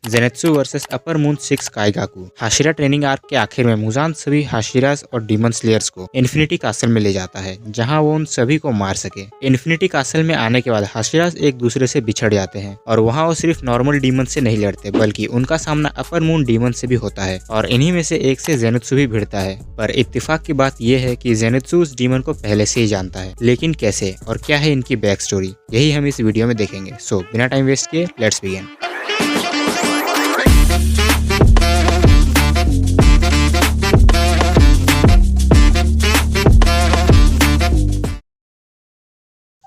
जेनेत्सु versus upper moon 6 Kaigaku. Hashira training arc के आखिर में मुजान सभी हाशिरास और डीमन स्लेयर्स को इन्फिनिटी कासल में ले जाता है, जहां वो उन सभी को मार सके। इन्फिनिटी कासल में आने के बाद हाशिरास एक दूसरे से बिछड़ जाते हैं और वहां वो सिर्फ नॉर्मल डीमन से नहीं लड़ते, बल्कि उनका सामना अपर मून डीमन से भी होता है और इन्हीं में से एक से जेनेत्सु भी भिड़ता है। पर इत्तेफाक की बात यह है कि जेनेत्सु उस डीमन को पहले से ही जानता है, लेकिन कैसे और क्या है इनकी बैक स्टोरी, यही हम इस वीडियो में देखेंगे। सो बिना टाइम वेस्ट किए लेट्स बिगिन।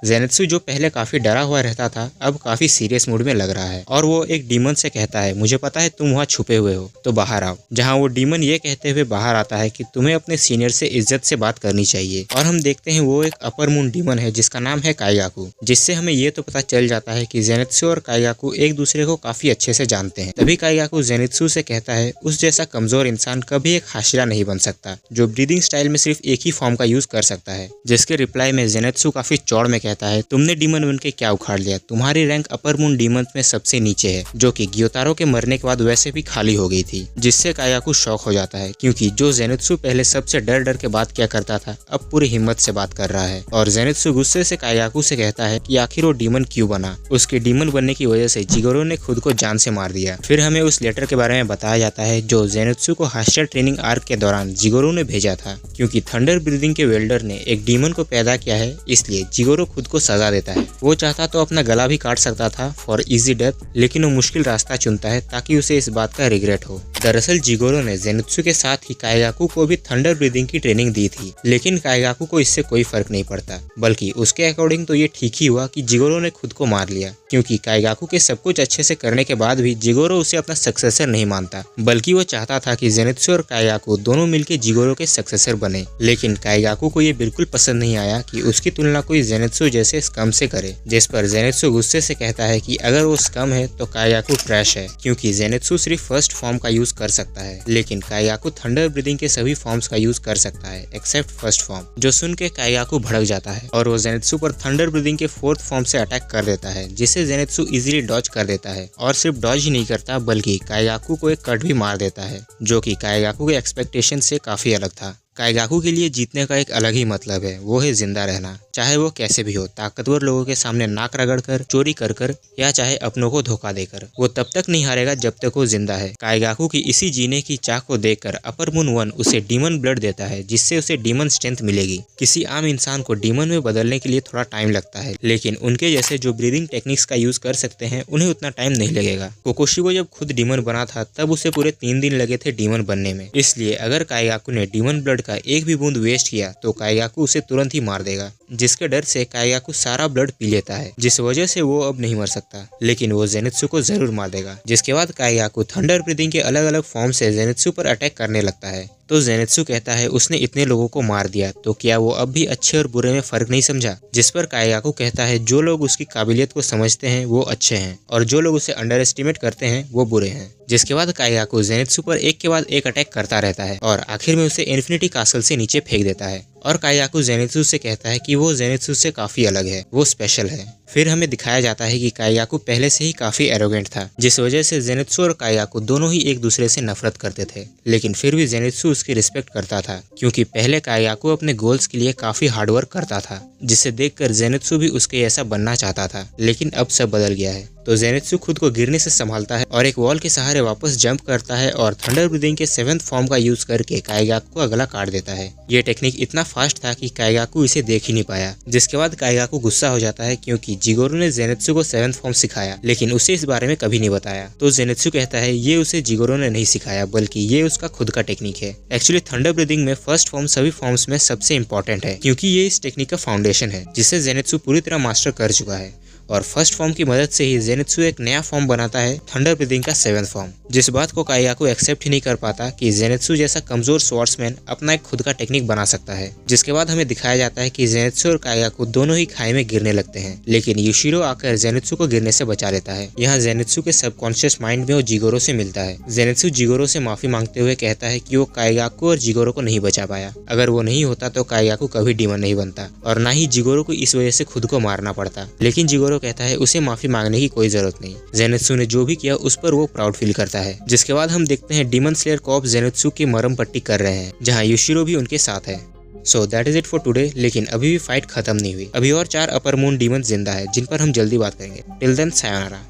जेनेत्सु जो पहले काफी डरा हुआ रहता था, अब काफी सीरियस मूड में लग रहा है और वो एक डीमन से कहता है, मुझे पता है तुम वहाँ छुपे हुए हो, तो बाहर आओ। जहाँ वो डीमन ये कहते हुए बाहर आता है कि तुम्हें अपने सीनियर से इज्जत से बात करनी चाहिए। और हम देखते हैं वो एक अपर मून डीमन है जिसका नाम है काइगाकू, जिससे हमें ये तो पता चल जाता है कि जेनेत्सु और काइगाकू एक दूसरे को काफी अच्छे से जानते हैं। तभी काइगाकू जेनेत्सु से कहता है, उस जैसा कमजोर इंसान कभी एक हाशिरा नहीं बन सकता जो ब्रीदिंग स्टाइल में सिर्फ एक ही फॉर्म का यूज कर सकता है। जिसके रिप्लाई में जेनेत्सु काफी चौड़ में कहता है, तुमने डीमन बन के क्या उखाड़ लिया, तुम्हारी रैंक अपर मून डीमन में सबसे नीचे है, जो कि ग्योतारो के मरने के बाद वैसे भी खाली हो गई थी। जिससे काइगाकू शॉक हो जाता है, क्योंकि जो जेनेत्सु पहले सबसे डर डर के बात किया करता था, अब पूरी हिम्मत से बात कर रहा है। और जेनेत्सु गुस्से से काइगाकू से कहता है कि आखिर वो डीमन क्यों बना, उसके डीमन बनने की वजह से जिगोरो ने खुद को जान से मार दिया। फिर हमें उस लेटर के बारे में बताया जाता है जो जेनेत्सु को हाशिरा ट्रेनिंग आर्क के दौरान जिगोरो ने भेजा था, क्योंकि थंडर ब्रीदिंग के वेल्डर ने एक डीमन को पैदा किया है, इसलिए जिगोरो खुद को सजा देता है। वो चाहता तो अपना गला भी काट सकता था फॉर इजी डेथ, लेकिन वो मुश्किल रास्ता चुनता है ताकि उसे इस बात का रिग्रेट हो। दरअसल जिगोरो ने जेनेत्सु के साथ ही काइगाकू को भी थंडर ब्रीदिंग की ट्रेनिंग दी थी, लेकिन काइगाकू को इससे कोई फर्क नहीं पड़ता, बल्कि उसके अकॉर्डिंग तो ये ठीक ही हुआ कि जिगोरो ने खुद को मार लिया, क्योंकि काइगाकू के सब कुछ अच्छे से करने के बाद भी जिगोरो उसे अपना सक्सेसर नहीं मानता, बल्कि वो चाहता था कि जेनेत्सु और काइगाकू दोनों मिलकर जिगोरो के सक्सेसर बने। लेकिन काइगाकू को ये बिल्कुल पसंद नहीं आया कि उसकी तुलना कोई जेनेत्सु जैसे स्कम से करे, जिस पर जेनेत्सु गुस्से से कहता है कि अगर वो स्कम है तो काइगाकू ट्रैश है, क्योंकि जेनेत्सु सिर्फ फर्स्ट फॉर्म का यूज कर सकता है, लेकिन काइगाकू थंडर ब्रीदिंग के सभी फॉर्म्स का यूज कर सकता है एक्सेप्ट फर्स्ट फॉर्म। जो सुन के काइगाकू भड़क जाता है और वो जेनेत्सु पर थंडर ब्रीदिंग के फोर्थ फॉर्म से अटैक कर देता है, जिसे जेनेत्सु इजीली डॉज कर देता है। और सिर्फ डॉज ही नहीं करता, बल्कि काइगाकू को एक कट भी मार देता है, जो कि काइगाकू के एक्सपेक्टेशन से काफी अलग था। काइगाकू के लिए जीतने का एक अलग ही मतलब है, वो है जिंदा रहना, चाहे वो कैसे भी हो, ताकतवर लोगों के सामने नाक रगड़कर, चोरी कर कर, या चाहे अपनों को धोखा देकर। वो तब तक नहीं हारेगा जब तक वो जिंदा है। काइगाकू की इसी जीने की चाह को देखकर अपर मून 1 उसे डीमन ब्लड देता है, जिससे उसे डीमन स्ट्रेंथ मिलेगी। किसी आम इंसान को डीमन में बदलने के लिए थोड़ा टाइम लगता है, लेकिन उनके जैसे जो ब्रीदिंग टेक्निक्स का यूज कर सकते हैं, उन्हें उतना टाइम नहीं लगेगा। कोकोशिबो जब खुद डीमन बना था तब उसे पूरे 3 दिन लगे थे डीमन बनने में, इसलिए अगर काइगाकू ने डीमन ब्लड का एक भी बूंद वेस्ट किया तो काइगाकू उसे तुरंत ही मार देगा, जिसके डर से काइगाकू सारा ब्लड पी लेता है, जिस वजह से वो अब नहीं मर सकता, लेकिन वो जेनेत्सु को जरूर मार देगा। जिसके बाद काइगाकू थंडर ब्रीदिंग के अलग अलग फॉर्म से जेनेत्सु पर अटैक करने लगता है। तो जेनेत्सु कहता है, उसने इतने लोगों को मार दिया तो क्या वो अब भी अच्छे और बुरे में फर्क नहीं समझा? जिस पर काइगाकू कहता है, जो लोग उसकी काबिलियत को समझते हैं वो अच्छे हैं और जो लोग उसे अंडर एस्टिमेट करते हैं वो बुरे हैं। जिसके बाद काइगाकू जेनेत्सु पर एक के बाद एक अटैक करता रहता है और आखिर में उसे इन्फिनिटी कासल से नीचे फेंक देता है। और काइगाकू जेनेत्सु से कहता है कि वो जेनेत्सु से काफी अलग है, वो स्पेशल है। फिर हमें दिखाया जाता है कि काइगाकू पहले से ही काफी एरोगेंट था, जिस वजह से जेनेत्सु और काइगाकू दोनों ही एक दूसरे से नफरत करते थे, लेकिन फिर भी जेनेत्सु उसकी रिस्पेक्ट करता था, क्योंकि पहले काइगाकू अपने गोल्स के लिए काफी हार्डवर्क करता था, जिसे देखकर जेनेत्सु भी उसके ऐसा बनना चाहता था। लेकिन अब सब बदल गया है। तो जेनेत्सु खुद को गिरने से संभालता है और एक वॉल के सहारे वापस जंप करता है और थंडर ब्रीदिंग के 7th फॉर्म का यूज करके काइगाकू का गला काट देता है। ये टेक्निक इतना फास्ट था कि काइगाकू इसे देख ही नहीं पाया। जिसके बाद काइगाकू गुस्सा हो जाता है, क्योंकि जिगोरो ने जेनेत्सु को 7th फॉर्म सिखाया, लेकिन उसे इस बारे में कभी नहीं बताया। तो जेनेत्सु कहता है, ये उसे जिगोरो ने नहीं सिखाया, बल्कि ये उसका खुद का टेक्निक है। एक्चुअली थंडर ब्रीदिंग में फर्स्ट फॉर्म सभी फॉर्म्स में सबसे इंपॉर्टेंट है, क्योंकि ये इस टेक्निक का फाउंडेशन है, जिसे जेनेत्सु पूरी तरह मास्टर कर चुका है। और फर्स्ट फॉर्म की मदद से ही जेनेत्सु एक नया फॉर्म बनाता है, थंडर ब्रीदिंग का 7th फॉर्म। जिस बात को काइगाकू एक्सेप्ट ही नहीं कर पाता कि जेनेत्सु जैसा कमजोर स्वॉर्ड्समैन अपना एक खुद का टेक्निक बना सकता है। जिसके बाद हमें दिखाया जाता है कि जेनेत्सु और काइगाकू दोनों ही खाई में गिरने लगते हैं, लेकिन युशिरो आकर जेनेत्सु को गिरने से बचा लेता है। यहाँ जेनेत्सु के सबकॉन्शियस माइंड में वो जिगोरो से मिलता है। जेनेत्सु जिगोरो से माफी मांगते हुए कहता है कि वो काइगाकू और जिगोरो को नहीं बचा पाया। अगर वो नहीं होता तो काइगाकू कभी डीमन नहीं बनता और ना ही जिगोरो को इस वजह से खुद को मारना पड़ता। लेकिन जिगोरो कहता है उसे माफी मांगने की कोई जरूरत नहीं। जेनित्सु ने जो भी किया उस पर वो प्राउड फील करता है। जिसके बाद हम देखते हैं डीमन स्लेयर कॉप जेनित्सु की मरहम पट्टी कर रहे हैं, जहाँ युशिरो भी उनके साथ है। So that is it for today. लेकिन अभी भी फाइट खत्म नहीं हुई। अभी और 4 अपर मून डीमन जिंदा है जिन पर हम जल्दी बात करेंगे। Till then sayonara.